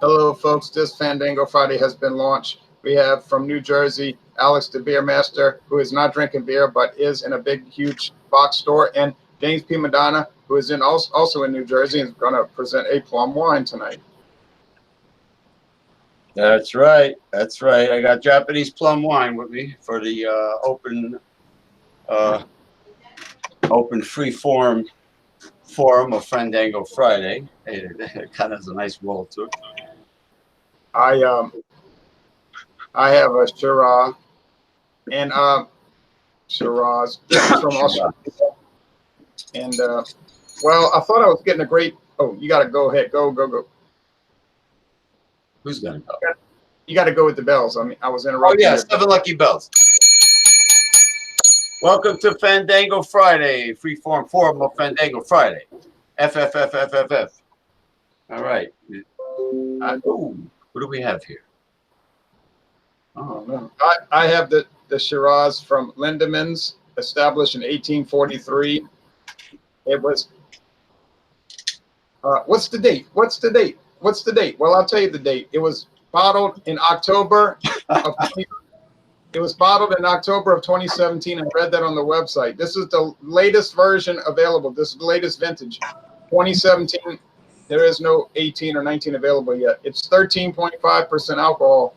Hello, folks. This Fandango Friday has been launched. We have from New Jersey, Alex the Beer Master, who is not drinking beer but is in a big, huge box store, and James P. Madonna, who is also in New Jersey and is going to present a plum wine tonight. That's right. That's right. I got Japanese plum wine with me for the uh, open free forum of Fandango Friday. It kind of has a nice roll to it. I have a Shiraz and Shiraz. This is from Australia, and well, I thought I was getting a great. Oh, you got to go ahead. Go. Who's gonna go? You got to go with the bells. I mean, I was Oh interrupting. yeah, 7 lucky bells. Welcome to Fandango Friday, freeform forum of Fandango Friday. FFFFFF. All right. Ooh, what do we have here? Oh no, I have the Shiraz from Lindemans, established in 1843. It was. What's the date? Well, I'll tell you the date. It was bottled in October of it was bottled in October of 2017. I read that on the website. This is the latest version available. This is the latest vintage, 2017. There is no 18 or 19 available yet. It's 13.5% alcohol.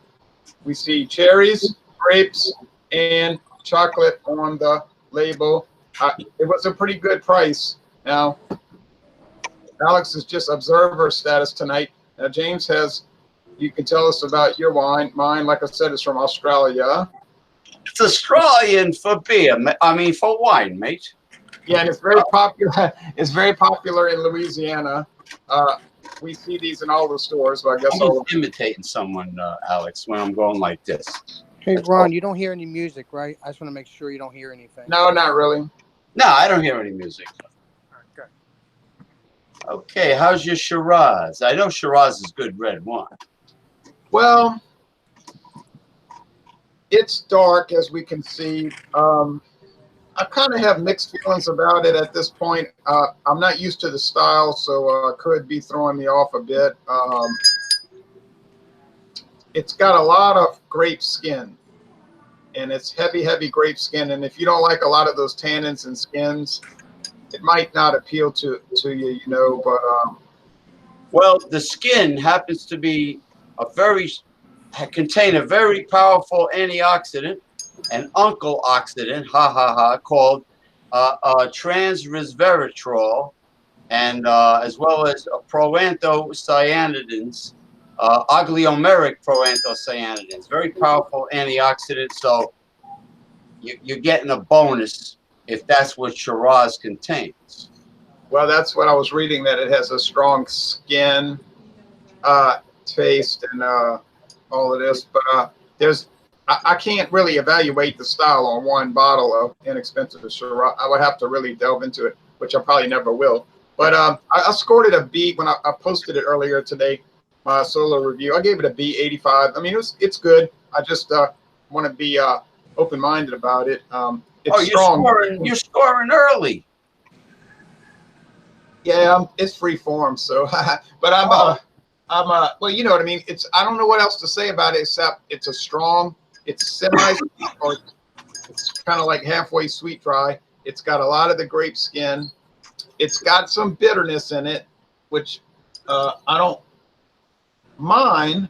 We see cherries, grapes, and chocolate on the label. It was a pretty good price. Now, Alex is just observer status tonight. Now, James you can tell us about your wine. Mine, like I said, is from Australia. It's Australian for beer. For wine, mate. Yeah, and it's very popular. It's very popular in Louisiana. We see these in all the stores, but I guess I'm imitating someone, Alex, when I'm going like this. Hey, Ron, you don't hear any music, right? I just want to make sure you don't hear anything. No, not really. No, I don't hear any music. Okay. Okay, how's your Shiraz? I know Shiraz is good red wine. Well, it's dark, as we can see. I kind of have mixed feelings about it at this point. I'm not used to the style, so could be throwing me off a bit. It's got a lot of grape skin, and it's heavy grape skin. And if you don't like a lot of those tannins and skins, it might not appeal to you, But well, the skin happens to be contain a very powerful antioxidant, an uncle oxidant, called trans-resveratrol, and as well as proanthocyanidins, oligomeric proanthocyanidins, very powerful antioxidant. So you're getting a bonus if that's what Shiraz contains. Well, that's what I was reading, that it has a strong skin taste and all of this, but I can't really evaluate the style on one bottle of inexpensive Shiraz. I would have to really delve into it, which I probably never will. But I scored it a B when I posted it earlier today, my solo review. I gave it a B85. I mean, it's good. I just want to be open-minded about it. It's strong. You're scoring early. Yeah, it's free form. So, but well, you know what I mean. I don't know what else to say about it except it's semi, or it's kind of like halfway sweet dry. It's got a lot of the grape skin. It's got some bitterness in it, which I don't mind.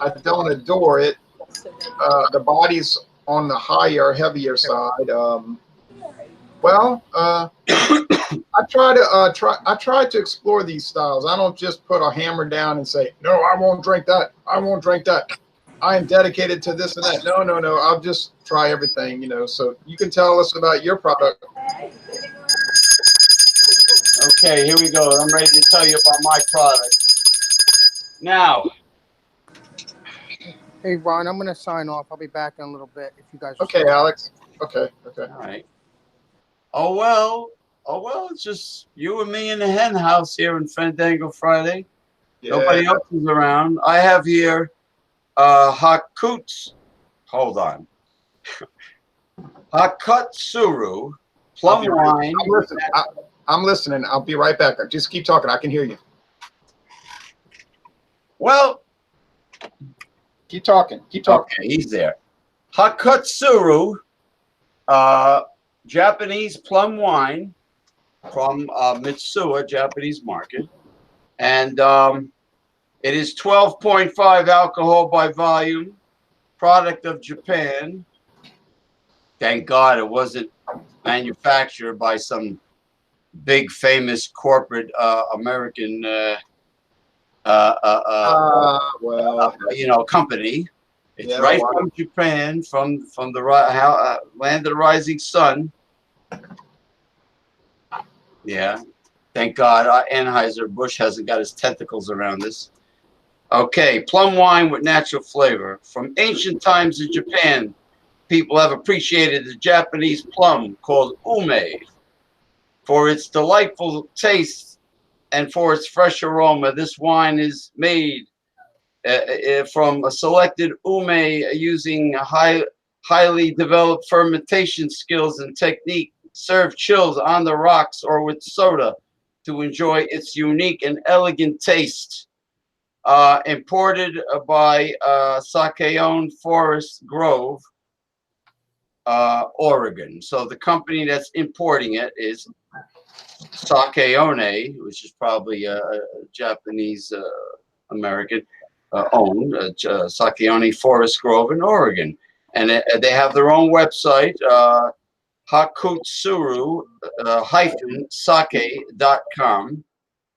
I don't adore it. The body's on the heavier side. I try to explore these styles. I don't just put a hammer down and say, no, I won't drink that. I won't drink that. I am dedicated to this and that. No. I'll just try everything, So you can tell us about your product. Okay, here we go. I'm ready to tell you about my product. Now. Hey, Ron, I'm going to sign off. I'll be back in a little bit if you guys. Okay, Alex. Okay. All right. Oh, well, it's just you and me in the hen house here in Fandango Friday. Yeah. Nobody else is around. I have here Hakuts. Hold on. Hakutsuru plum wine. I'm listening. I'll be right back. Just keep talking. I can hear you. Well, Keep talking. Keep talking. okay, he's there. Hakutsuru, Japanese plum wine from Mitsuwa, Japanese market. And it is 12.5 alcohol by volume, product of Japan. Thank God it wasn't manufactured by some big famous corporate American Well, company. It's yeah, right from Japan, from the land of the rising sun. Yeah, thank God Anheuser-Busch hasn't got his tentacles around this. Okay, plum wine with natural flavor. From ancient times in Japan, people have appreciated the Japanese plum called ume for its delightful taste and for its fresh aroma. This wine is made from a selected ume using highly developed fermentation skills and technique. Serve chilled on the rocks or with soda to enjoy its unique and elegant taste. Imported by Sakeon Forest Grove, Oregon. So the company that's importing it is Sakeone, which is probably a Japanese American owned, Sakeone Forest Grove in Oregon. And they have their own website, hakutsuru-sake.com.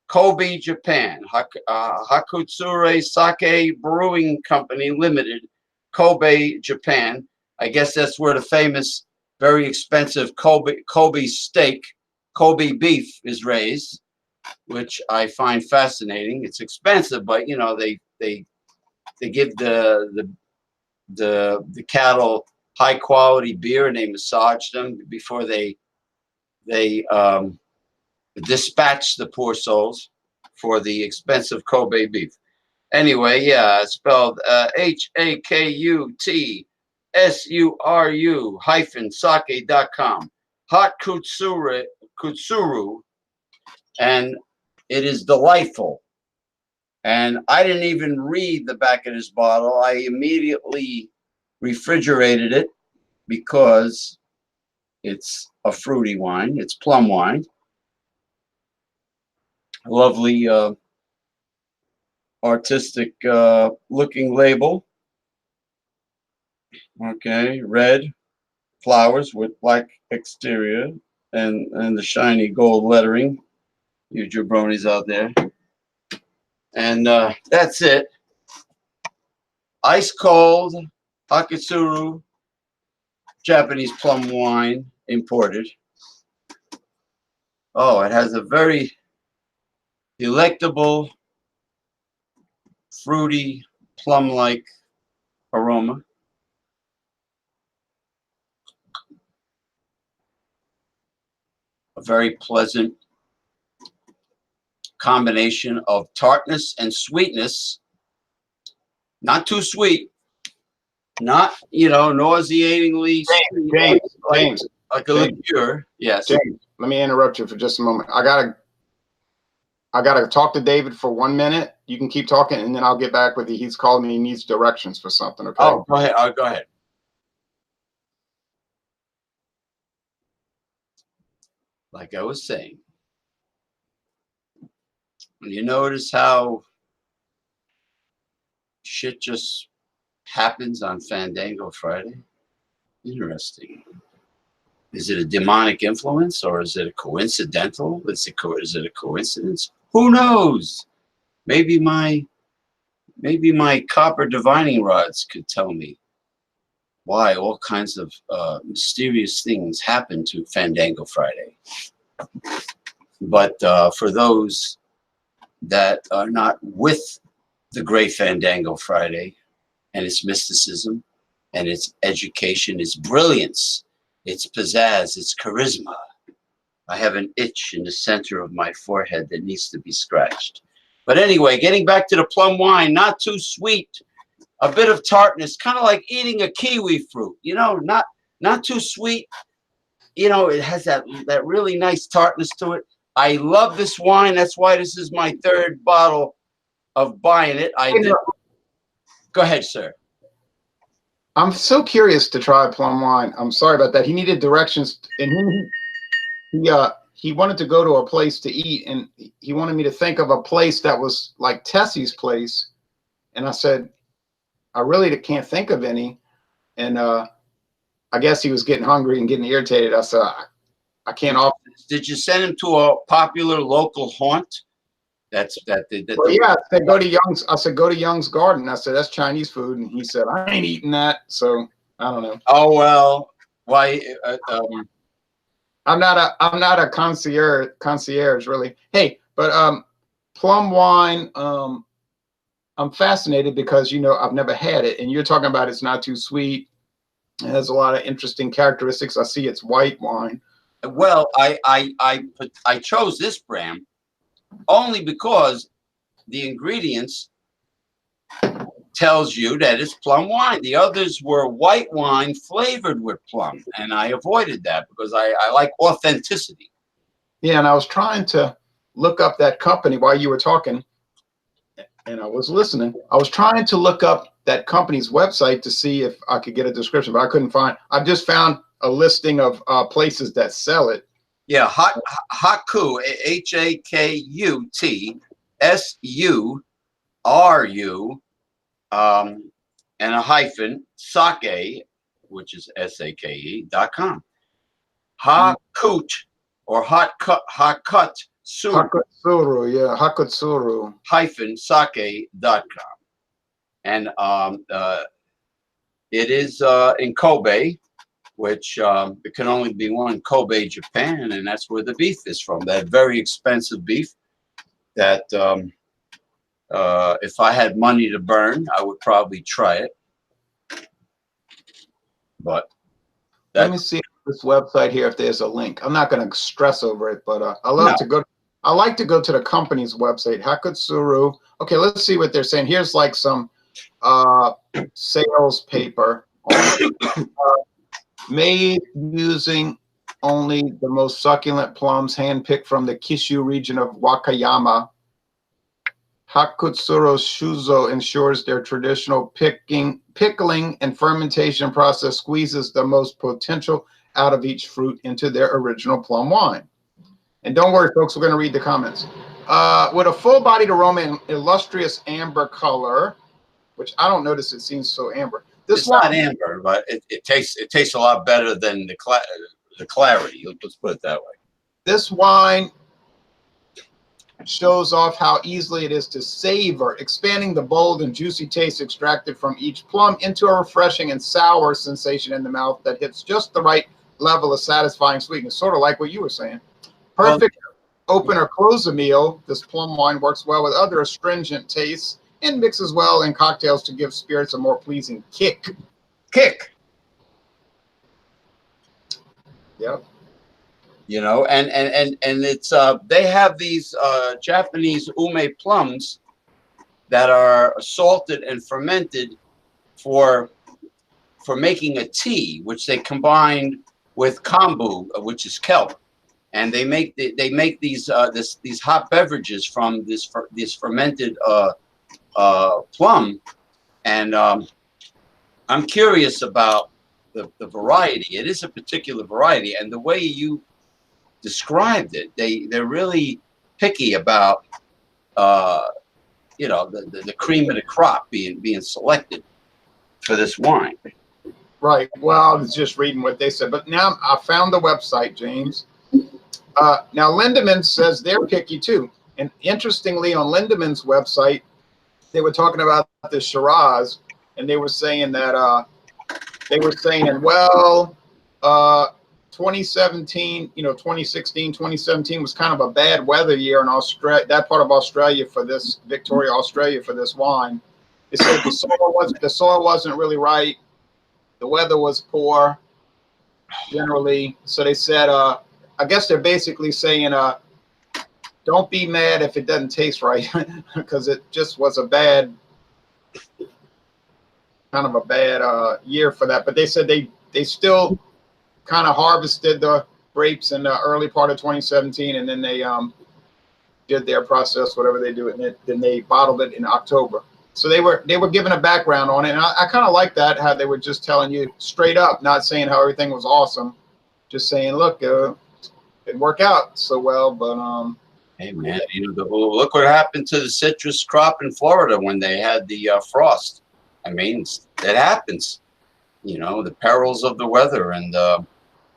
Kobe, Japan. Hakutsure Sake Brewing Company Limited, Kobe, Japan. I guess that's where the famous, very expensive Kobe steak, Kobe beef is raised, which I find fascinating. It's expensive, but they give the cattle high quality beer and they massage them before they dispatch the poor souls for the expensive Kobe beef. Anyway, yeah, it's spelled HAKUTSURU-sake.com. Hot Kutsuru, and it is delightful. And I didn't even read the back of this bottle. I immediately refrigerated it because it's a fruity wine. It's plum wine. Lovely artistic looking label. Okay, red flowers with black exterior and the shiny gold lettering. You jabronis out there. And that's it. Ice cold Hakutsuru Japanese plum wine imported. Oh, it has a very delectable, fruity, plum-like aroma. A very pleasant combination of tartness and sweetness. Not too sweet. Not, nauseatingly sweet, James, like a liqueur. Yes. James, let me interrupt you for just a moment. I gotta talk to David for 1 minute. You can keep talking, and then I'll get back with you. He's calling me. He needs directions for something. Okay. Oh, go ahead. Go ahead. Like I was saying, you notice how shit just happens on Fandango Friday? Interesting. Is it a demonic influence or is it a coincidental? Is it a coincidence? Who knows? Maybe my copper divining rods could tell me why all kinds of mysterious things happen to Fandango Friday. But for those that are not with the great Fandango Friday and its mysticism and its education, its brilliance, its pizzazz, its charisma, I have an itch in the center of my forehead that needs to be scratched. But anyway, getting back to the plum wine, not too sweet, a bit of tartness, kind of like eating a kiwi fruit, not too sweet. It has that really nice tartness to it. I love this wine. That's why this is my third bottle of buying it. I did. Go ahead, sir. I'm so curious to try plum wine. I'm sorry about that. He needed directions, and he wanted to go to a place to eat, and he wanted me to think of a place that was like Tessie's place. And I said, I really can't think of any. And I guess he was getting hungry and getting irritated. I said, I can't offer. Did you send him to a popular local haunt? Well, yeah, I said, go to Young's. I said, go to Young's Garden. I said, that's Chinese food. And he said, I ain't eating that. So I don't know. Oh, well, why? I'm not a concierge really. Hey, but plum wine, I'm fascinated because, you know, I've never had it, and you're talking about it's not too sweet. It has a lot of interesting characteristics. I see it's white wine. Well, I chose this brand only because the ingredients tells you that it's plum wine. The others were white wine flavored with plum, and I avoided that because I like authenticity. Yeah, and I was trying to look up that company while you were talking, and I was listening. I was trying to look up that company's website to see if I could get a description, but I couldn't find. I just found a listing of places that sell it. Yeah, Hakut, HAKUTSURU, and a hyphen, sake, which is SAKE.com. Hakut or Hakut Suru. Hakutsuru, yeah, Hakutsuru. Hyphen sake.com. And it is in Kobe, which it can only be one, Kobe, Japan, and that's where the beef is from. That very expensive beef that if I had money to burn, I would probably try it. But let me see this website here if there's a link. I'm not going to stress over it, but I like to go to the company's website, Hakutsuru. Okay, let's see what they're saying. Here's like some sales paper. Made using only the most succulent plums handpicked from the Kishu region of Wakayama. Hakutsuru Shuzo ensures their traditional pickling and fermentation process squeezes the most potential out of each fruit into their original plum wine. And don't worry, folks, we're going to read the comments. With a full-bodied aroma and illustrious amber color, which I don't notice it seems so amber. It's not amber, but it tastes a lot better than the clarity. Let's put it that way. This wine shows off how easily it is to savor, expanding the bold and juicy taste extracted from each plum into a refreshing and sour sensation in the mouth that hits just the right level of satisfying sweetness, sort of like what you were saying. Perfect open or close a meal. This plum wine works well with other astringent tastes and mixes well in cocktails to give spirits a more pleasing kick. Yep. You know, and it's they have these Japanese ume plums that are salted and fermented for making a tea, which they combine with kombu, which is kelp, and they make these hot beverages from this fermented plum, and I'm curious about the variety. It is a particular variety, and the way you described it, they're really picky about you know, the cream of the crop being selected for this wine. Right. Well, I was just reading what they said, but now I found the website, James. Now Lindemann says they're picky too, and interestingly, on Lindemann's website, they were talking about the Shiraz, and they were saying that well, 2017, you know, 2016, 2017 was kind of a bad weather year in Australia, that part of Australia for this, Victoria, Australia for this wine. They said the soil wasn't really right. The weather was poor generally. So they said, I guess they're basically saying, don't be mad if it doesn't taste right, because it just was a bad, kind of a bad year for that. But they said they still kind of harvested the grapes in the early part of 2017, and then they did their process, whatever they do, and then they bottled it in October. So they were given a background on it, and I kind of like that, how they were just telling you straight up, not saying how everything was awesome, just saying, look, it didn't work out so well, but hey man, look what happened to the citrus crop in Florida when they had the frost. I mean, it happens. The perils of the weather, and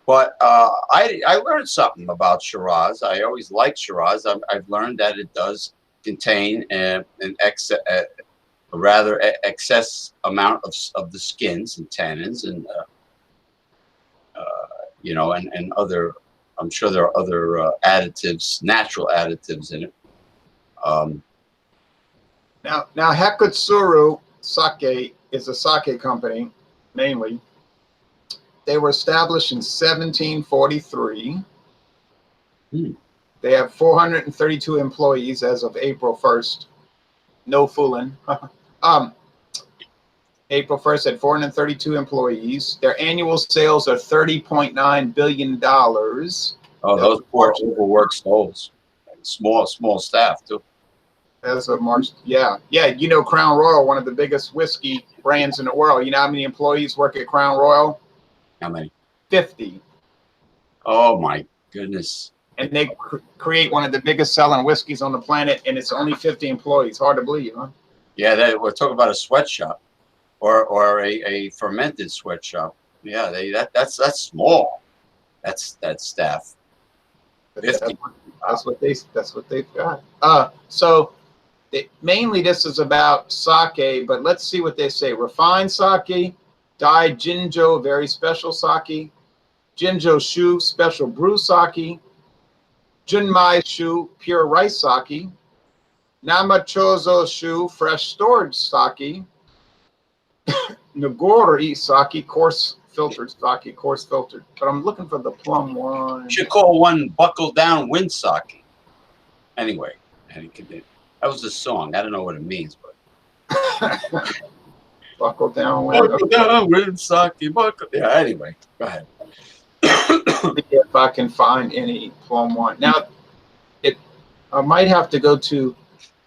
but I learned something about Shiraz. I always liked Shiraz. I've learned that it does contain a rather excess amount of the skins and tannins, and and other. I'm sure there are other additives, natural additives in it. Now Hakutsuru Sake is a sake company, mainly. They were established in 1743. They have 432 employees as of April 1st. No fooling. April 1st had 432 employees. Their annual sales are $30.9 billion. Oh, those poor overworked souls. Small staff, too. As of March, yeah. Crown Royal, one of the biggest whiskey brands in the world. You know how many employees work at Crown Royal? How many? 50. Oh, my goodness. And they create one of the biggest selling whiskeys on the planet, and it's only 50 employees. Hard to believe, huh? Yeah, we're talking about a sweatshop or a fermented sweatshop. Yeah, that's small. That's staff. 50. That's what they've got. So mainly this is about sake, but let's see what they say. Refined sake, dyed Jinjo, very special sake, Jinjo Shu, special brew sake, Junmai Shu, pure rice sake, Namachozo Shu, fresh storage sake, Nagori sake, coarse filtered sake, coarse filtered. But I'm looking for the plum one. Should call one buckle down wind sake. Anyway, that was a song. I don't know what it means, but buckle down wind sake, buckle. Yeah. Anyway, go ahead. If I can find any plum wine. Now, I might have to go to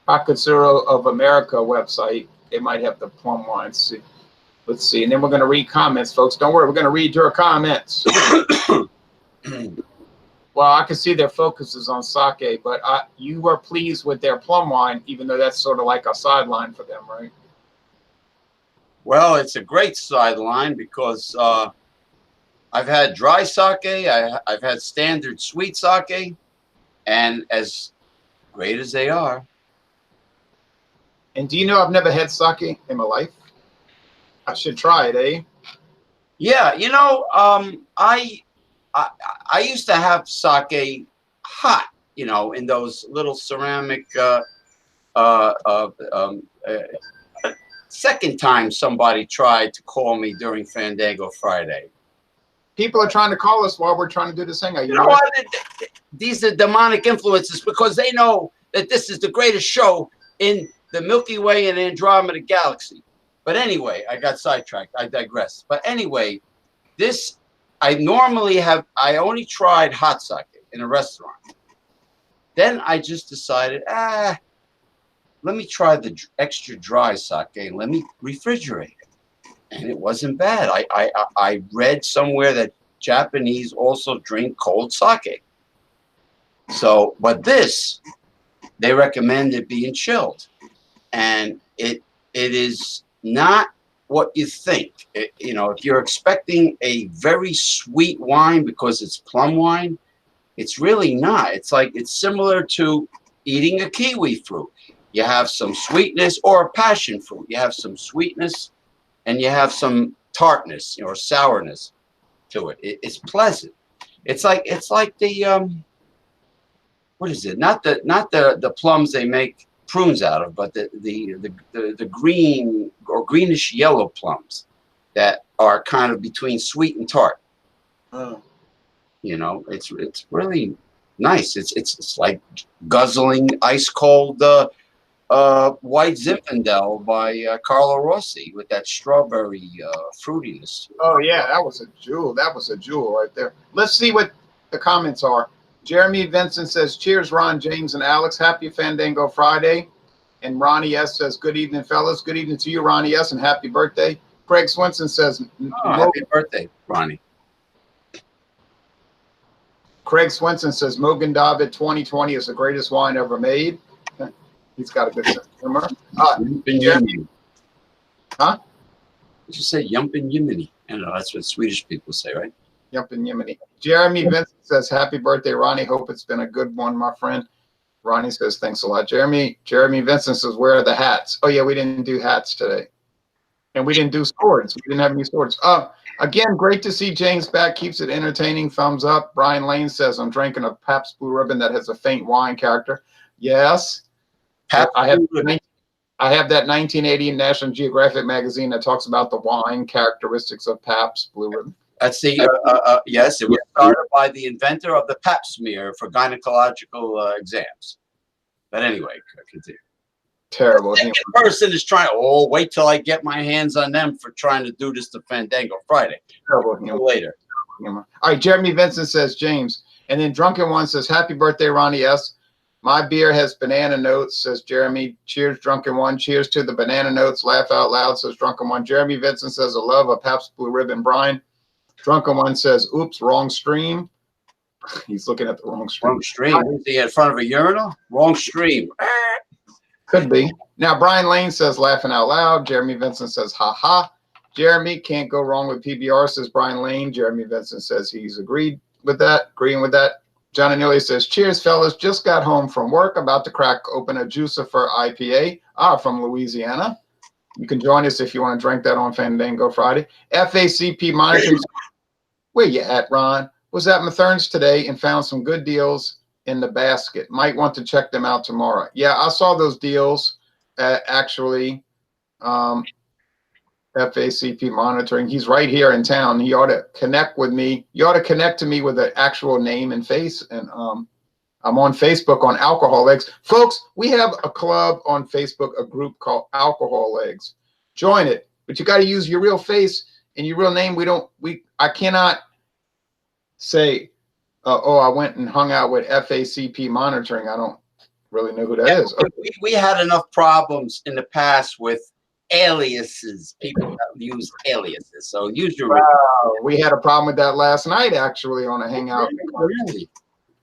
Hakutsuru of America website. They might have the plum wine. Let's see. And then we're going to read comments, folks. Don't worry. We're going to read your comments. Well, I can see their focus is on sake, but you were pleased with their plum wine, even though that's sort of like a sideline for them, right? Well, it's a great sideline because I've had dry sake, I've had standard sweet sake, and as great as they are. And do you know I've never had sake in my life? I should try it, eh? Yeah, I used to have sake hot, in those little ceramic. Second time somebody tried to call me during Fandango Friday. People are trying to call us while we're trying to do this thing. You know what? These are demonic influences because they know that this is the greatest show in the Milky Way and Andromeda Galaxy. But anyway, I got sidetracked. I digress. But anyway, I only tried hot sake in a restaurant. Then I just decided, let me try the extra dry sake and let me refrigerate it. And it wasn't bad. I read somewhere that Japanese also drink cold sake. So, but they recommend it being chilled. And it is not what you think. If you're expecting a very sweet wine because it's plum wine, it's really not. It's similar to eating a kiwi fruit. You have some sweetness, or a passion fruit. You have some sweetness and you have some tartness or sourness to it. It's pleasant. It's like the what is it? Not the plums they make prunes out of, but the green or greenish yellow plums that are kind of between sweet and tart. Oh. It's really nice. It's like guzzling ice cold White Zinfandel by Carlo Rossi with that strawberry fruitiness. Oh yeah, that was a jewel. That was a jewel right there. Let's see what the comments are. Jeremy Vincent says, cheers, Ron, James, and Alex. Happy Fandango Friday. And Ronnie S. says, good evening, fellas. Good evening to you, Ronnie S., and happy birthday. Craig Swinson says, happy birthday, Ronnie. Craig Swinson says, Mogan David 2020 is the greatest wine ever made. He's got a good sense of humor. Jeremy. Huh? Did you say Yumpin Yimini? I don't know. That's what Swedish people say, right? Yumpin Yimini. Jeremy Vincent says, happy birthday, Ronnie. Hope it's been a good one, my friend. Ronnie says, thanks a lot. Jeremy Vincent says, where are the hats? Oh, yeah, we didn't do hats today. And we didn't do swords. We didn't have any swords. Again, great to see James back. Keeps it entertaining. Thumbs up. Brian Lane says, I'm drinking a Pabst Blue Ribbon that has a faint wine character. Yes. I have that 1980 National Geographic magazine that talks about the wine characteristics of Pabst Blue Ribbon. That's the, yes, it was started by the inventor of the Pap smear for gynecological exams. But anyway, continue. Terrible. The person is trying, wait till I get my hands on them for trying to do this to Fandango Friday. Terrible. Later. All right, Jeremy Vincent says, James. And then Drunken One says, happy birthday, Ronnie S. My beer has banana notes, says Jeremy. Cheers, Drunken One. Cheers to the banana notes. Laugh out loud, says Drunken One. Jeremy Vincent says, I love a Pabst Blue Ribbon. Brian. Drunken One says, oops, wrong stream. He's looking at the wrong stream. Wrong stream. Is he in front of a urinal? Wrong stream. Could be. Now, Brian Lane says, laughing out loud. Jeremy Vincent says, ha ha. Jeremy, can't go wrong with PBR, says Brian Lane. Jeremy Vincent says he's agreeing with that. John Anelia says, cheers, fellas. Just got home from work, about to crack open a Jucifer IPA from Louisiana. You can join us if you want to drink that on Fandango Friday. FACP monitoring. Where you at, Ron? Was at Mathern's today and found some good deals in the basket. Might want to check them out tomorrow. Yeah, I saw those deals actually. FACP monitoring. He's right here in town. He ought to connect with me. You ought to connect to me with an actual name and face. And I'm on Facebook on Alcohol Legs. Folks, we have a club on Facebook, a group called Alcohol Legs. Join it. But you got to use your real face and your real name. I cannot say, I went and hung out with FACP monitoring. I don't really know who that is. We had enough problems in the past with aliases. People that use aliases. So use your real name. We had a problem with that last night, actually, on a hangout. Really?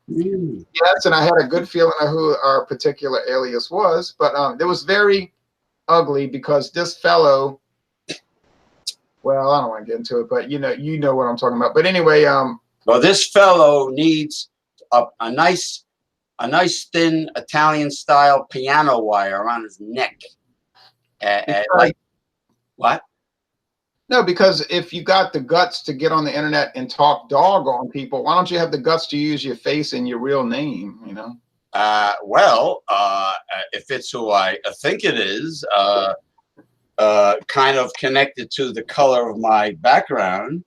Yes, and I had a good feeling of who our particular alias was, but it was very ugly because this fellow, well, I don't want to get into it, but you know what I'm talking about. But anyway, well, this fellow needs a nice thin Italian style piano wire around his neck. Like what? No, because if you got the guts to get on the internet and talk dog on people, why don't you have the guts to use your face and your real name, you know? Well, if it's who I think it is, kind of connected to the color of my background,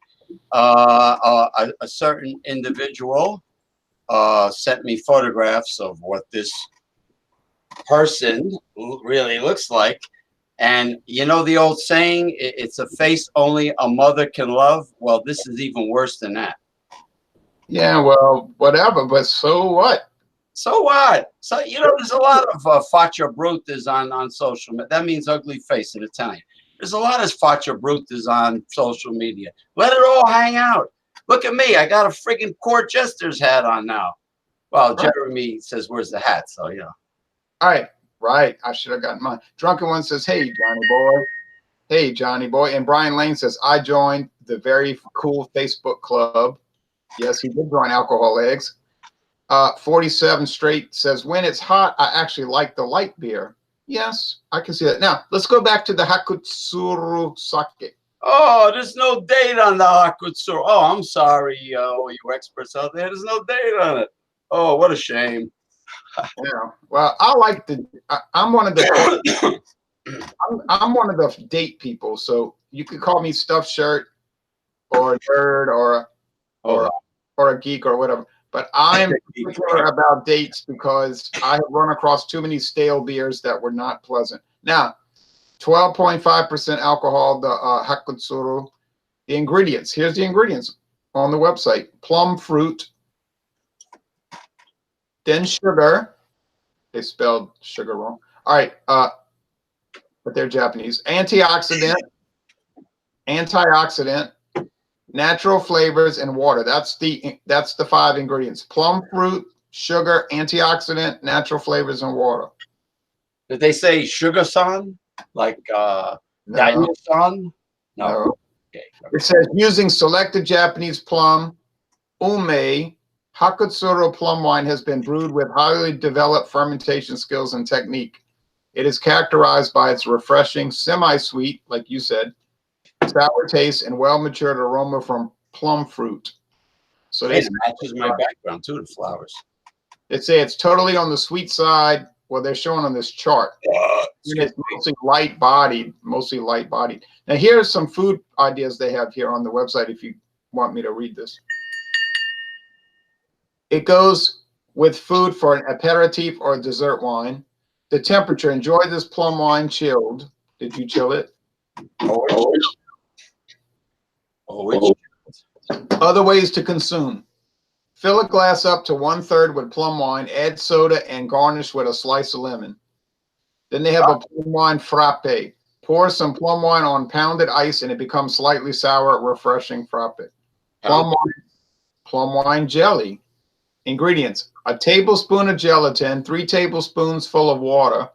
a certain individual sent me photographs of what this person really looks like. And you know the old saying, it's a face only a mother can love? Well, this is even worse than that. Yeah, well, whatever, but so what? So what? So, there's a lot of faccia brutas on social media. That means ugly face in Italian. There's a lot of faccia brutas on social media. Let it all hang out. Look at me. I got a friggin' court jester's hat on now. Well, Jeremy says, where's the hat? So, All right. Right. I should have gotten mine. Drunken One says, hey, Johnny boy. Hey, Johnny boy. And Brian Lane says, I joined the very cool Facebook club. Yes, he did join Alcohol Eggs. 47 Straight says, when it's hot, I actually like the light beer. Yes, I can see that. Now, let's go back to the Hakutsuru sake. Oh, there's no date on the Hakutsuru. Oh, I'm sorry, you experts out there. There's no date on it. Oh, what a shame. Yeah, well, I like I'm one of the I'm one of the date people, so you could call me stuffed shirt or a nerd or a geek or whatever. But I'm particular about dates because I have run across too many stale beers that were not pleasant. Now, 12.5% alcohol, the Hakutsuru. The ingredients. Here's the ingredients on the website: plum fruit, Then sugar. They spelled sugar wrong. All right, but they're Japanese. Antioxidant, natural flavors, and water. That's the 5 ingredients: plum fruit, sugar, antioxidant, natural flavors, and water. Did they say sugar-san? Like No, Daniel-san? no. Okay. It says using selected Japanese plum, ume, Hakutsuru plum wine has been brewed with highly developed fermentation skills and technique. It is characterized by its refreshing, semi-sweet, like you said, sour taste, and well-matured aroma from plum fruit. So It matches my background too, the flowers. They say it's totally on the sweet side. Well, they're showing on this chart. It's mostly light-bodied, Now, here's some food ideas they have here on the website if you want me to read this. It goes with food for an aperitif or a dessert wine. The temperature, enjoy this plum wine chilled. Did you chill it? Always. Other ways to consume. Fill a glass up to 1/3 with plum wine, add soda, and garnish with a slice of lemon. Then they have a plum wine frappe. Pour some plum wine on pounded ice and it becomes slightly sour, refreshing frappe. Plum wine jelly. Ingredients: a tablespoon of gelatin, 3 tablespoons full of water,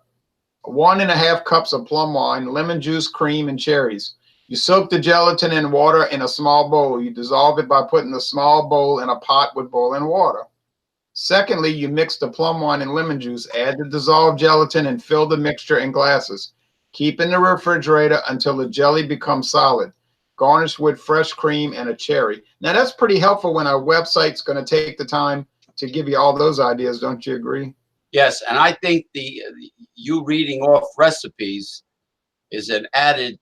1½ cups of plum wine, lemon juice, cream, and cherries. You soak the gelatin in water in a small bowl. You dissolve it by putting the small bowl in a pot with boiling water. Secondly, you mix the plum wine and lemon juice, add the dissolved gelatin, and fill the mixture in glasses. Keep in the refrigerator until the jelly becomes solid. Garnish with fresh cream and a cherry. Now, that's pretty helpful when our website's going to take the time to give you all those ideas. Don't you agree? Yes, and I think you reading off recipes is an added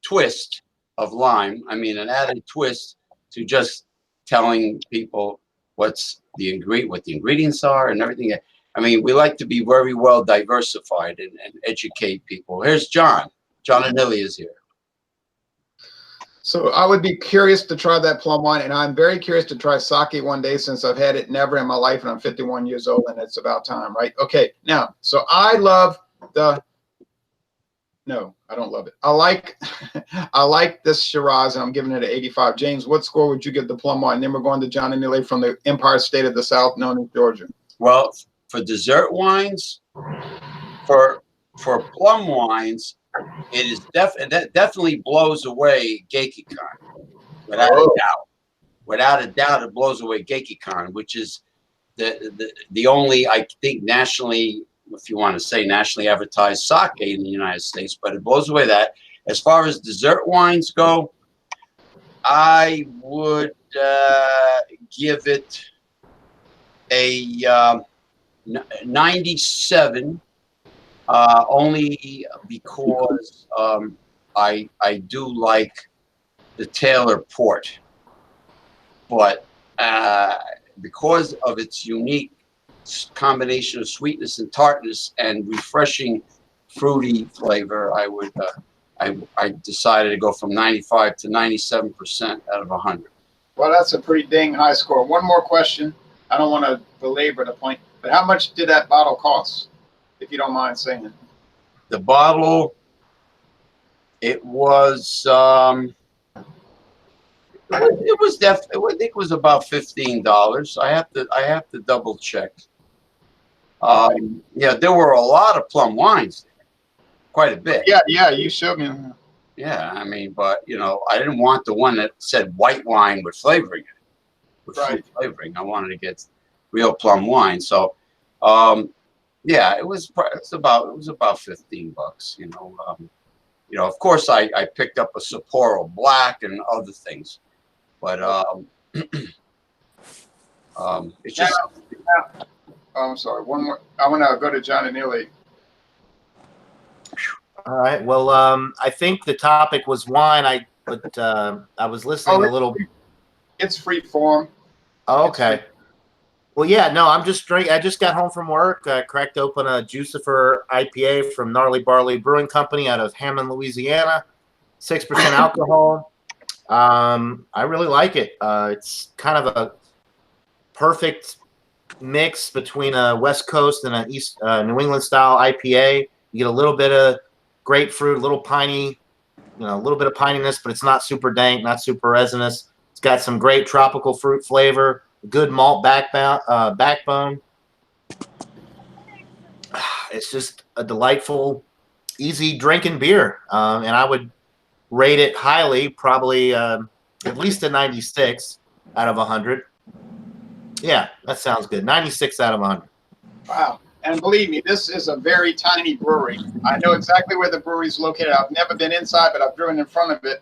twist of lime. I mean, an added twist to just telling people what the ingredients are and everything. I mean, we like to be very well diversified and educate people. Here's John. John Anilli is here. So I would be curious to try that plum wine, and I'm very curious to try sake one day since I've had it never in my life, and I'm 51 years old, and it's about time, right? Okay, now, so I love no, I don't love it. I like this Shiraz, and I'm giving it an 85. James, what score would you give the plum wine? And then we're going to John Anilli from the Empire State of the South, known as Georgia. Well, for dessert wines, for plum wines, it is definitely blows away Gekikan, without a doubt. Without a doubt, it blows away Gekikan, which is the only, I think, nationally, if you want to say nationally advertised sake in the United States, but it blows away that. As far as dessert wines go, I would give it a 97, only because I do like the Taylor Port, but because of its unique combination of sweetness and tartness and refreshing fruity flavor, I decided to go from 95 to 97% out of 100. Well, that's a pretty dang high score. One more question. I don't want to belabor the point, but how much did that bottle cost, if you don't mind saying? The bottle, it was I think it was about $15. I have to double check. Yeah, there were a lot of plum wines there, quite a bit. Yeah, you showed me. Yeah, I mean, but I didn't want the one that said white wine with flavoring in it, with fruit flavoring. I wanted to get real plum wine. So, yeah, it was about $15. Of course, I picked up a Sapporo Black and other things, but it's just. I'm sorry. One more. I want to go to John Anilli. All right. Well, I think the topic was wine. But I was listening a little. It's free form. Oh, okay. Well, yeah. No, I'm just drinking. I just got home from work. I cracked open a Jucifer IPA from Gnarly Barley Brewing Company out of Hammond, Louisiana. 6% alcohol. I really like it. It's kind of a perfect mix between a West Coast and a East New England style IPA. You get a little bit of grapefruit, a little piney, a little bit of pininess, but it's not super dank, not super resinous. It's got some great tropical fruit flavor, good malt backbone. It's just a delightful, easy drinking beer, and I would rate it highly, probably at least a 96 out of 100. Yeah, that sounds good. 96 out of 100. Wow. And believe me, this is a very tiny brewery. I know exactly where the brewery is located. I've never been inside, but I've driven in front of it.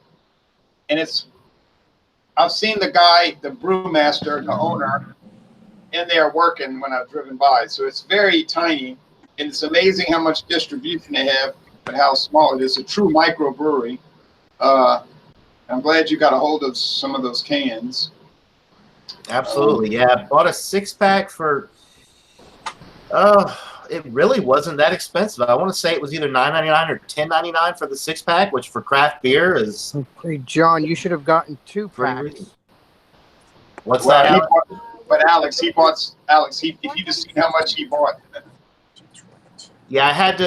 And I've seen the guy, the brewmaster, the owner, in there working when I've driven by. So it's very tiny. And it's amazing how much distribution they have, but how small it is. A true microbrewery. I'm glad you got a hold of some of those cans. Absolutely, yeah. Bought a 6-pack for, it really wasn't that expensive. I want to say it was either $9.99 or $10.99 for the 6-pack, which for craft beer is. Hey, John, you should have gotten 2 packs. What's that? Alex? But Alex, if you just seen how much he bought. Yeah, I had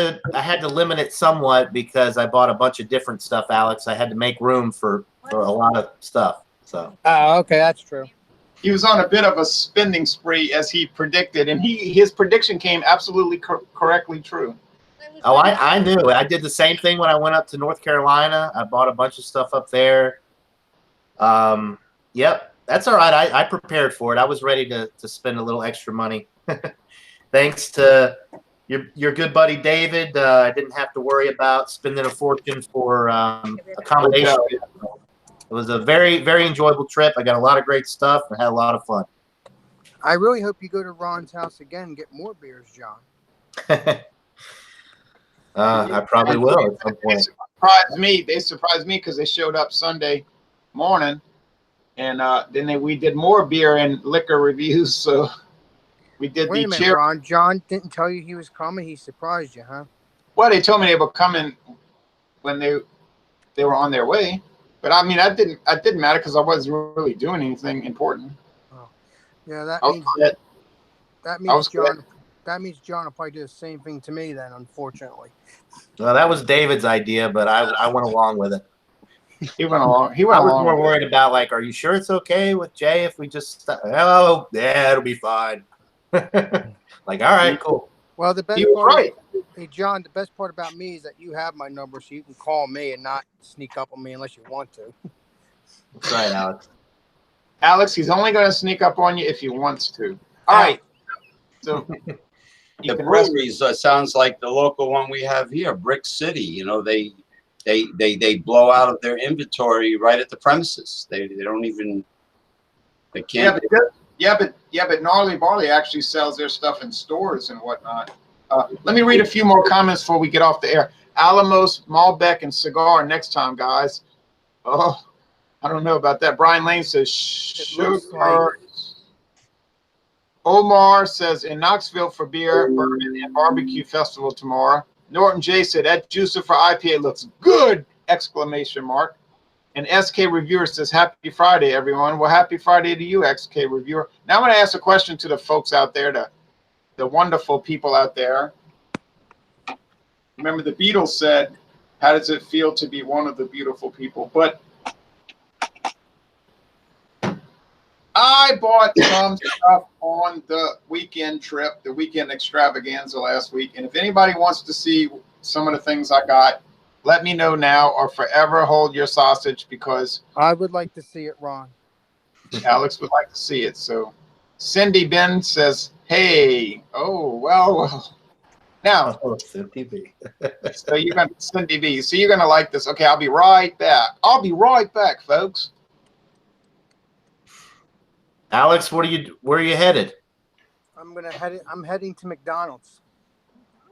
to limit it somewhat because I bought a bunch of different stuff, Alex. I had to make room for a lot of stuff. So. Oh, okay, that's true. He was on a bit of a spending spree as he predicted, and his prediction came absolutely correctly true. Oh, I knew. I did the same thing when I went up to North Carolina. I bought a bunch of stuff up there. Yep, that's all right. I prepared for it. I was ready to spend a little extra money. Thanks to your good buddy David, I didn't have to worry about spending a fortune for accommodation. It was a very, very enjoyable trip. I got a lot of great stuff and had a lot of fun. I really hope you go to Ron's house again and get more beers, John. I probably will at some point. They surprised me because they showed up Sunday morning, and then we did more beer and liquor reviews. So we did Wait a minute, Ron. John didn't tell you he was coming. He surprised you, huh? Well, they told me they were coming when they were on their way. But I mean, that didn't matter because I wasn't really doing anything important. Oh, yeah, that means John will probably do the same thing to me then. Unfortunately. Well, that was David's idea, but I went along with it. He went along. I was more worried about are you sure it's okay with Jay if we just? Oh, yeah, it'll be fine. All right, cool. Well, the best part. Right. Hey, John, the best part about me is that you have my number, so you can call me and not sneak up on me unless you want to. That's right, Alex. Alex, he's only going to sneak up on you if he wants to. All right. So the breweries sounds like the local one we have here, Brick City. They blow out of their inventory right at the premises. They don't even. They can't. Yeah, but Gnarly Barley actually sells their stuff in stores and whatnot. Let me read a few more comments before we get off the air. Alamos, Malbec, and Cigar next time, guys. Oh, I don't know about that. Brian Lane says sugar. Omar says in Knoxville for beer, bourbon, and barbecue festival tomorrow. Norton J said that juicer for IPA looks good! Exclamation mark. And SK Reviewer says, happy Friday, everyone. Well, happy Friday to you, SK Reviewer. Now I'm going to ask a question to the folks out there, the wonderful people out there. Remember the Beatles said, how does it feel to be one of the beautiful people? But I bought some stuff on the weekend trip, the weekend extravaganza last week. And if anybody wants to see some of the things I got, let me know now or forever hold your sausage because I would like to see it, Ron. Alex would like to see it. So Cindy Ben says, hey, oh, well. Now, Cindy B. So you're going to Cindy B. So you're going to like this. Okay, I'll be right back. I'll be right back, folks. Alex, where are you headed? I'm heading to McDonald's.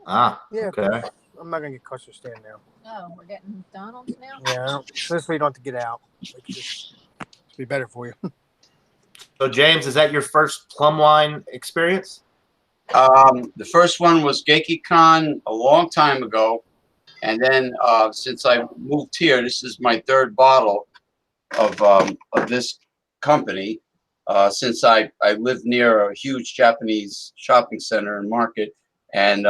Ah, yeah. Okay. I'm not gonna get custard stand now. Oh, we're getting McDonald's now? Yeah, this way you don't have to get out. It's be better for you. So, James, is that your first plum wine experience? The first one was GekiCon a long time ago. And then since I moved here, this is my third bottle of this company. since I live near a huge Japanese shopping center and market, and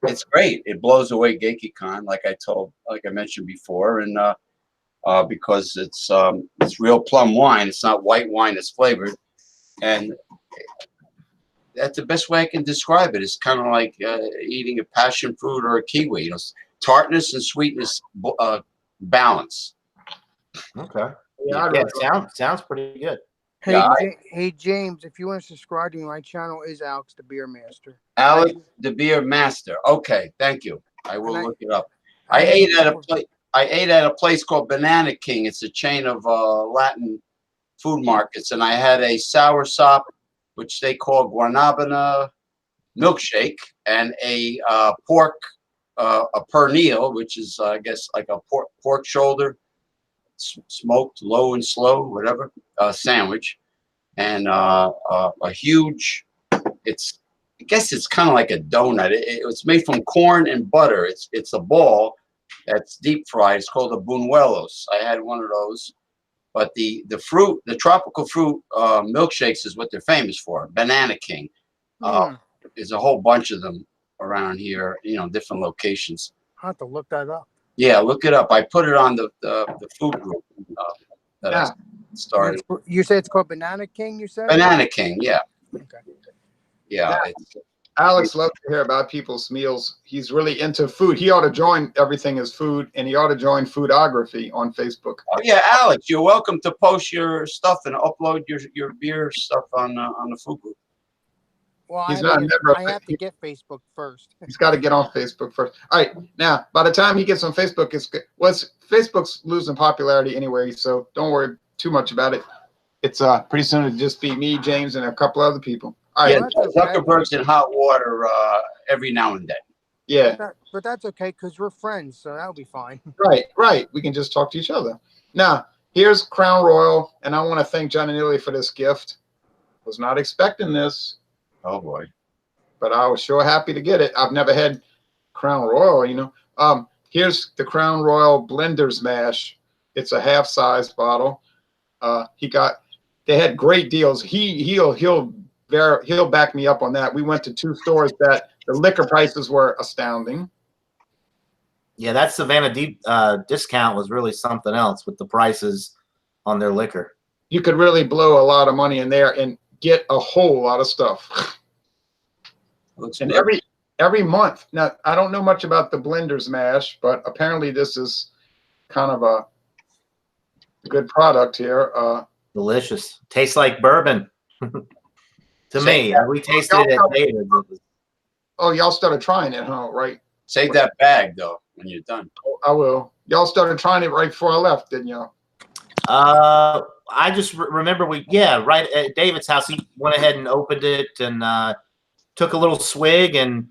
it's great. It blows away GeikiCon, like I mentioned before, and because it's real plum wine. It's not white wine that's flavored, and that's the best way I can describe it. It's kind of like eating a passion fruit or a kiwi. Tartness and sweetness balance. Okay. Yeah, Sounds pretty good. Hey, Yeah, hey James, if you want to subscribe to me, my channel is Alex the Beer Master. Alex the Beer Master. Okay, thank you. I will look it up. I I ate at a place called Banana King. It's a chain of Latin food markets, and I had a sour sop, which they call guanabana milkshake, and a pork, a pernil, which is I guess like a pork shoulder, smoked low and slow, whatever, sandwich, and a huge. I guess it's kind of like a donut. It's made from corn and butter. It's a ball that's deep fried. It's called a buñuelos. I had one of those. But the fruit, the tropical fruit milkshakes is what they're famous for. Banana King. There's a whole bunch of them around here, different locations. I'll have to look that up. Yeah, look it up. I put it on the food group that I started. You said it's called Banana King, you said? Banana King, yeah. Okay. Yeah. Alex loves to hear about people's meals. He's really into food. He ought to join Everything is Food, and he ought to join Foodography on Facebook. Oh yeah, Alex, you're welcome to post your stuff and upload your beer stuff on the food group. Well, He's I have to get Facebook first. He's got to get on Facebook first. All right, now by the time he gets on Facebook, Facebook's losing popularity anyway, so don't worry too much about it. It's pretty soon it'll just be me, James, and a couple other people. All right. Yeah, Zuckerberg's in hot water every now and then. Yeah. But that's okay because we're friends, so that'll be fine. Right. We can just talk to each other. Now, here's Crown Royal, and I want to thank John and Illy for this gift. Was not expecting this. Oh boy. But I was sure happy to get it. I've never had Crown Royal, Here's the Crown Royal Blender's Mash. It's a half-size bottle. They had great deals. He'll back me up on that. We went to 2 stores that the liquor prices were astounding. Yeah, that Savannah Deep discount was really something else with the prices on their liquor. You could really blow a lot of money in there and get a whole lot of stuff. And every month. Now, I don't know much about the Blender's Mash, but apparently this is kind of a good product here. Delicious. Tastes like bourbon. To me, we tasted it at David's. Oh, y'all started trying it, huh? Right. Save that bag though when you're done. I will. Y'all started trying it right before I left, didn't y'all? I just remember right at David's house, he went ahead and opened it and took a little swig, and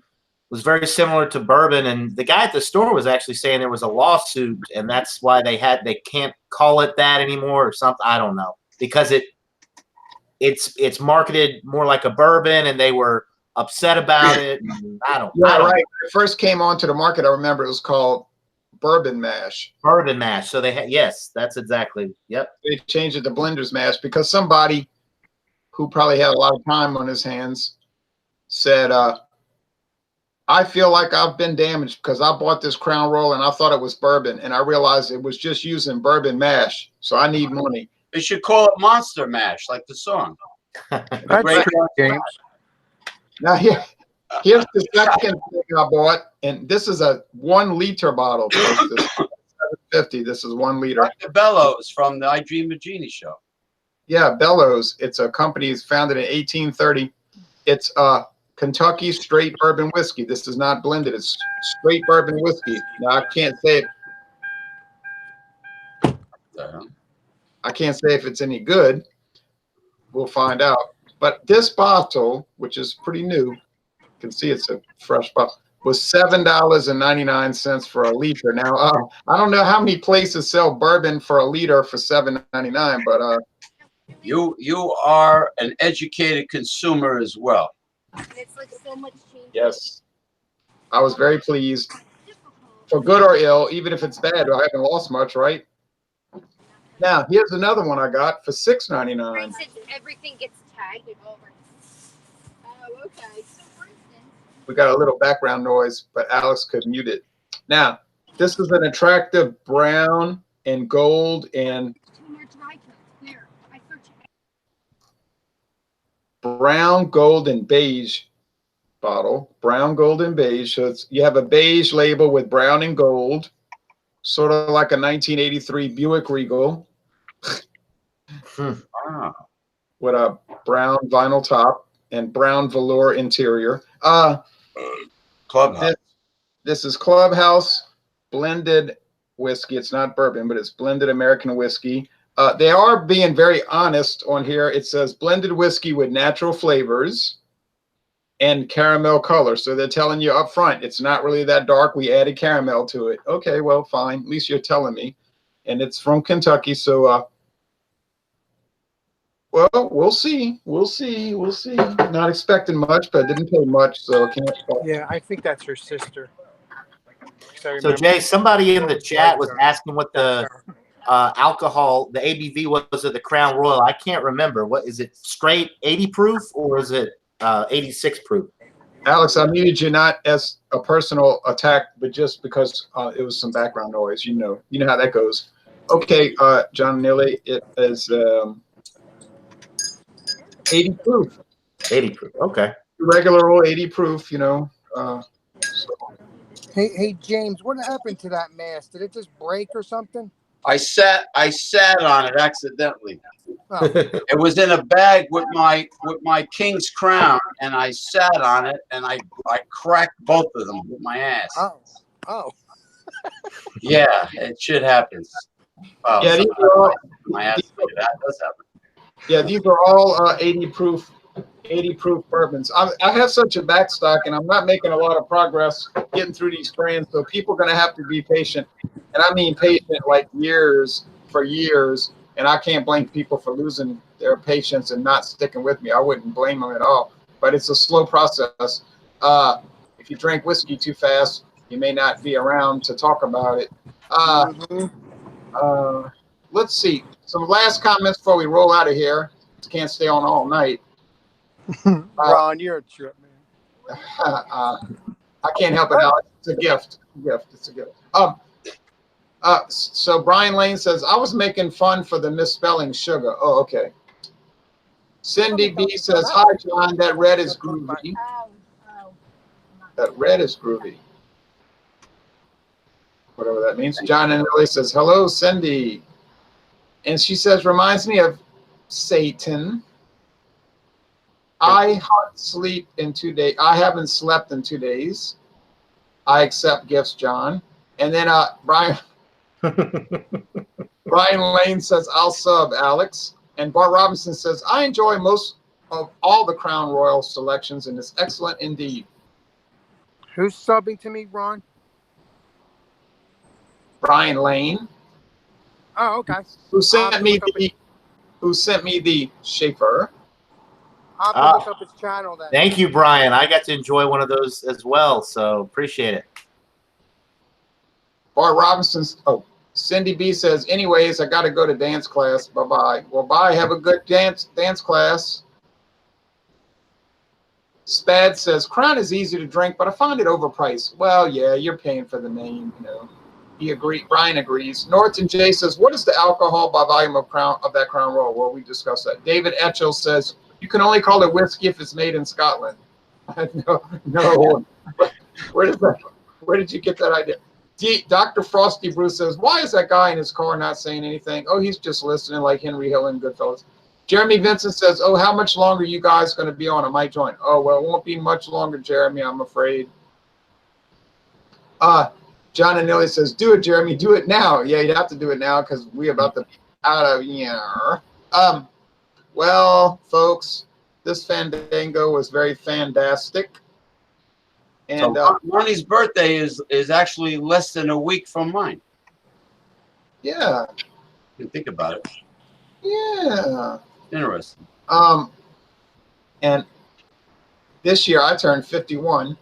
was very similar to bourbon. And the guy at the store was actually saying there was a lawsuit, and that's why they can't call it that anymore or something. I don't know, because it's marketed more like a bourbon, and they were upset about it. I don't know. Right. When it first came onto the market, I remember it was called Bourbon Mash. Bourbon Mash. So yes, that's exactly. Yep. They changed it to Blender's Mash because somebody who probably had a lot of time on his hands said, I feel like I've been damaged because I bought this Crown Royal and I thought it was bourbon, and I realized it was just using bourbon mash. So I need money. They should call it Monster Mash, like the song. That's true, James. Now here's the second thing I bought, and this is a 1 liter bottle. This is 750. This is 1 liter. Like the Bellows from the I Dream of Jeannie show. Yeah, Bellows. It's a company founded in 1830. It's Kentucky straight bourbon whiskey. This is not blended. It's straight bourbon whiskey. Now I can't say if it's any good. We'll find out. But this bottle, which is pretty new, you can see it's a fresh bottle, was $7.99 for a liter. Now I don't know how many places sell bourbon for a liter for $7.99, but you are an educated consumer as well. It's like so much change. Yes, I was very pleased. For good or ill, even if it's bad, I haven't lost much, right? Now, here's another one I got for $6.99. Right, since everything gets tagged over. Oh, okay. So for instance, We got a little background noise, but Alex could mute it. Now, this is an attractive brown and gold and too much icons. There, I searched. brown, gold, and beige bottle. Brown, gold, and beige. So you have a beige label with brown and gold, sort of like a 1983 Buick Regal Wow. with a brown vinyl top and brown velour interior. Clubhouse. This is Clubhouse blended whiskey. It's not bourbon, but it's blended American whiskey. They are being very honest on here. It says blended whiskey with natural flavors and caramel color. So they're telling you up front, it's not really that dark. We added caramel to it. Okay, well, fine. At least you're telling me. And it's from Kentucky. So, well, we'll see. We'll see. We'll see. Not expecting much, but didn't pay much. So can't. Yeah, I think that's her sister. So Jay, somebody in the chat was asking what the alcohol, the ABV was of the Crown Royal. I can't remember. What is it? Straight 80 proof or is it 86 proof? Alex, I muted you not as a personal attack, but just because it was some background noise. You know how that goes. Okay, John Neely, it is 80 proof. 80 proof. Okay. Regular old 80 proof. So. Hey, James, what happened to that mask? Did it just break or something? I sat on it accidentally. Oh. It was in a bag with my king's crown, and I sat on it, and I cracked both of them with my ass. Oh. Yeah, it shit happens. Well, Yeah, these are all, my ass. That does happen. yeah, these are all 80 proof bourbons. I have such a backstock, and I'm not making a lot of progress getting through these brands. So people are going to have to be patient, and I mean patient like years. And I can't blame people for losing their patience and not sticking with me. I wouldn't blame them at all. But it's a slow process. If you drink whiskey too fast, you may not be around to talk about it. Let's see. Some last comments before we roll out of here. Can't stay on all night. Ron, you're a trip, man. I can't help it, Alex. It's a gift. It's a gift. So Brian Lane says, I was making fun for the misspelling sugar. Oh, okay. Cindy B says, hi, John. That red is groovy. That red is groovy. Whatever that means. John and Lily says, hello, Cindy. And she says, reminds me of Satan. I sleep in 2 days. I haven't slept in 2 days. I accept gifts, John. And then Brian Lane says, I'll sub, Alex. And Bart Robinson says, I enjoy most of all the Crown Royal selections, and it's excellent indeed. Who's subbing to me, Ron? Brian Lane. Oh, okay. Who sent me the Schaefer. I'll have to look up his channel then. Thank you, Brian. I got to enjoy one of those as well, so appreciate it. Bart Robinson's. Oh, Cindy B says, anyways, I got to go to dance class. Bye-bye. Well, bye. Have a good dance class. Spad says, Crown is easy to drink, but I find it overpriced. Well, yeah, you're paying for the name, Brian agrees. Norton J says, what is the alcohol by volume of that Crown Royal? Well, we discussed that. David Etchell says, you can only call it whiskey if it's made in Scotland. No. Where did you get that idea? Dr. Frosty Bruce says, why is that guy in his car not saying anything? Oh, he's just listening like Henry Hill and Goodfellas. Jeremy Vincent says, oh, how much longer are you guys going to be on? I might join. Oh, well, it won't be much longer, Jeremy, I'm afraid. John Anilli says, do it, Jeremy. Do it now. Yeah, you'd have to do it now because we're about to be out of here. Well, folks, this Fandango was very fantastic. And so Ronnie's birthday is actually less than a week from mine. Yeah. You can think about it. Yeah. Interesting. And this year I turned 51.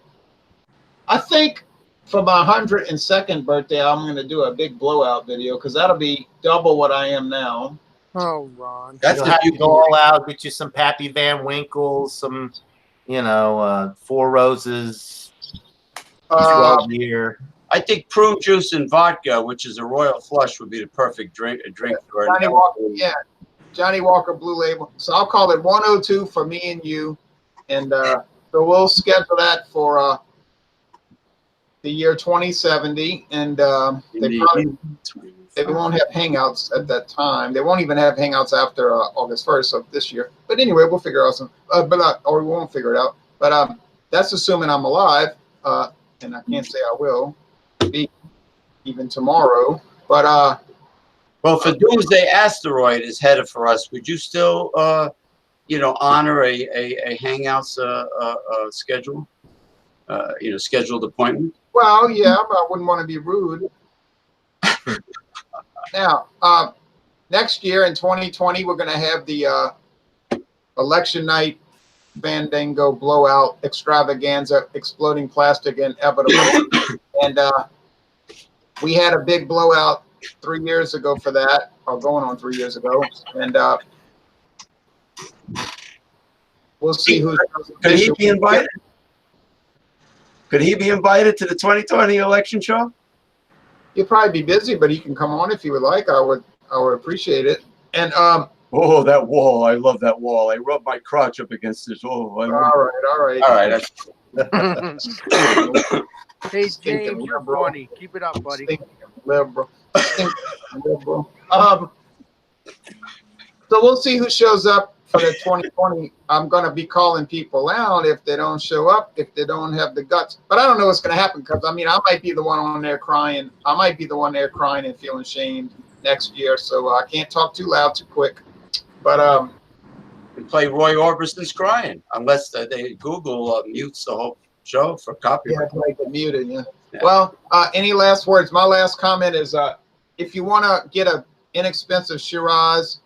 I think for my 102nd birthday, I'm going to do a big blowout video because that'll be double what I am now. Oh, Ron. That's You'll the have to beauty. go all out, get you some Pappy Van Winkle, some, you know, Four Roses, 12-year. I think prune juice and vodka, which is a royal flush, would be the perfect drink for Johnny it. Walker, yeah, Johnny Walker Blue Label. So I'll call it 102 for me and you, and so we'll schedule that for the year 2070, and they won't have hangouts at that time. They won't even have hangouts after August 1st of this year. But anyway, we'll figure out some, or we won't figure it out. But that's assuming I'm alive, and I can't say I will be even tomorrow. But well, if a doomsday asteroid is headed for us, would you still, honor a hangouts schedule? Scheduled appointment. well, yeah, but I wouldn't want to be rude. Now, next year in 2020, we're going to have the election night Fandango blowout extravaganza, exploding plastic inevitable. And we had a big blowout 3 years ago for that, or going on 3 years ago. And we'll see who's. Could he be invited? Could he be invited to the 2020 election show? He'll probably be busy, but he can come on if he would like. I would appreciate it. And oh, that wall! I love that wall. I rub my crotch up against this. Oh, all right. Hey, James, you're funny. Keep it up, buddy. Liberal. Liberal. So we'll see who shows up for the 2020. I'm going to be calling people out if they don't show up, if they don't have the guts. But I don't know what's going to happen because, I mean, I might be the one on there crying. I might be the one there crying and feeling shamed next year. So I can't talk too loud too quick. But we play Roy Orbison's crying, unless they Google mutes the whole show for copyright. Yeah, like it muted. Yeah. Well, any last words? My last comment is, if you want to get a inexpensive Shiraz,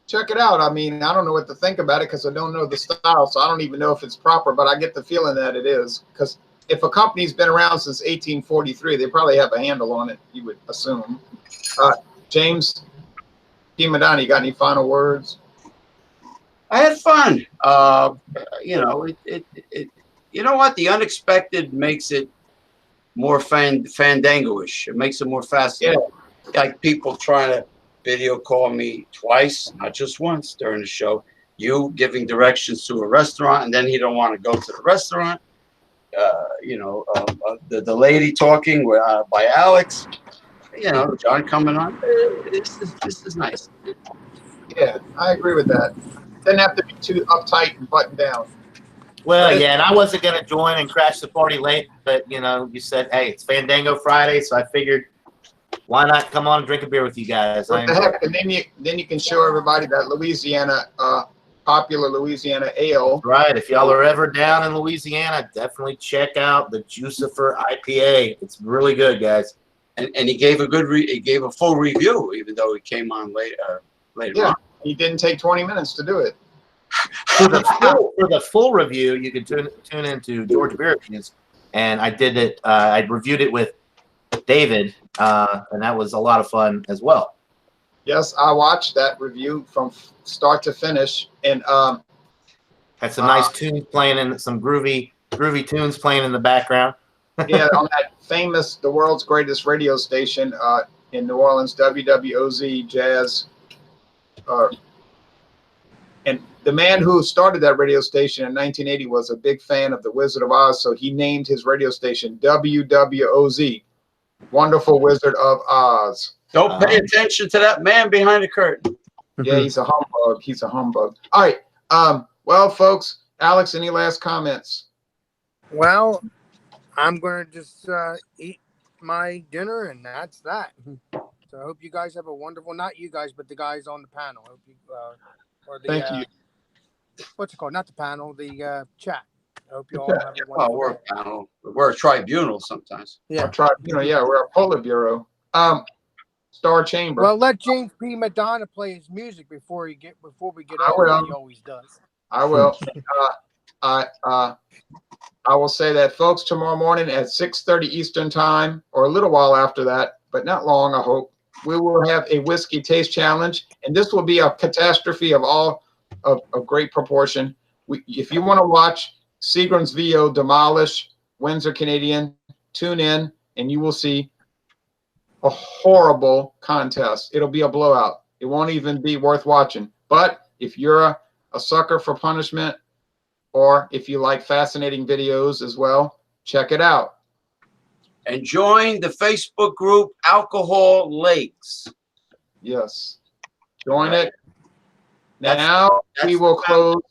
check it out. I mean, I don't know what to think about it because I don't know the style, so I don't even know if it's proper. But I get the feeling that it is, because if a company's been around since 1843, they probably have a handle on it. You would assume. James P. Madonna, you got any final words? I had fun. You know what? The unexpected makes it more Fandango-ish. It makes it more fascinating. Yeah. Like people trying to video call me twice, not just once during the show. You giving directions to a restaurant, and then he don't want to go to the restaurant. The lady talking by Alex. John coming on. This is nice. Yeah, I agree with that. Doesn't have to be too uptight and buttoned down. Well, yeah, and I wasn't going to join and crash the party late, but, you said, hey, it's Fandango Friday, so I figured, why not come on and drink a beer with you guys? What the heck? And then you can show everybody that Louisiana, popular Louisiana ale. Right. If y'all are ever down in Louisiana, definitely check out the Jucifer IPA. It's really good, guys. And he gave a full review, even though he came on later on. He didn't take 20 minutes to do it. For the full review, you can tune into George Beer Reviews, and I did it. I reviewed it with David, and that was a lot of fun as well. Yes, I watched that review from start to finish, and had some nice tunes playing in some groovy tunes playing in the background. Yeah, on that famous, the world's greatest radio station in New Orleans, WWOZ Jazz. And the man who started that radio station in 1980 was a big fan of The Wizard of Oz, so he named his radio station WWOZ, Wonderful Wizard of Oz. Don't pay attention to that man behind the curtain. Yeah, he's a humbug. He's a humbug. All right. Well, folks, Alex, any last comments? Well, I'm going to just eat my dinner, and that's that. So I hope you guys have a wonderful, not you guys, but the guys on the panel. I hope you, Thank you. What's it called? Not the panel, the chat. I hope you all have a wonderful we're a panel. We're a tribunal sometimes. Yeah. We're a Politburo. Star Chamber. Well, let James P. Madonna play his music before we get I over. will. He always does. I will. I will say that, folks, tomorrow morning at 6:30 Eastern time, or a little while after that, but not long, I hope, we will have a whiskey taste challenge, and this will be a catastrophe of great proportion. If you want to watch Seagram's VO demolish Windsor Canadian, tune in, and you will see a horrible contest. It'll be a blowout. It won't even be worth watching. But if you're a sucker for punishment, or if you like fascinating videos as well, check it out. And join the Facebook group Alcohol Lakes. Yes. Join it. That's- Now that's we will close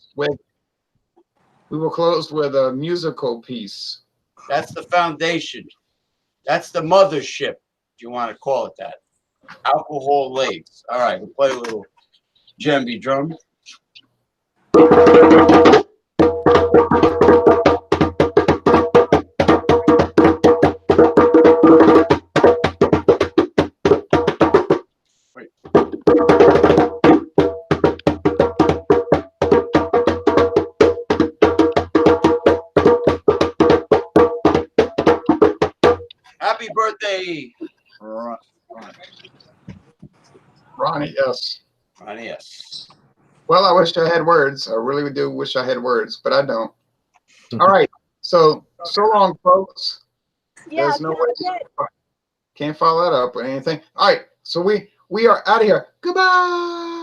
with a musical piece. That's the foundation. That's the mothership, if you want to call it that. Alcohol Lakes. All right, we'll play a little djembe drum. Happy birthday, Ronnie, yes. Ronnie. Yes. Well, I wish I had words. I really do wish I had words, but I don't. All right. So long, folks. Yeah, There's no sounds way. good. Can't follow that up with anything. All right. So we are out of here. Goodbye.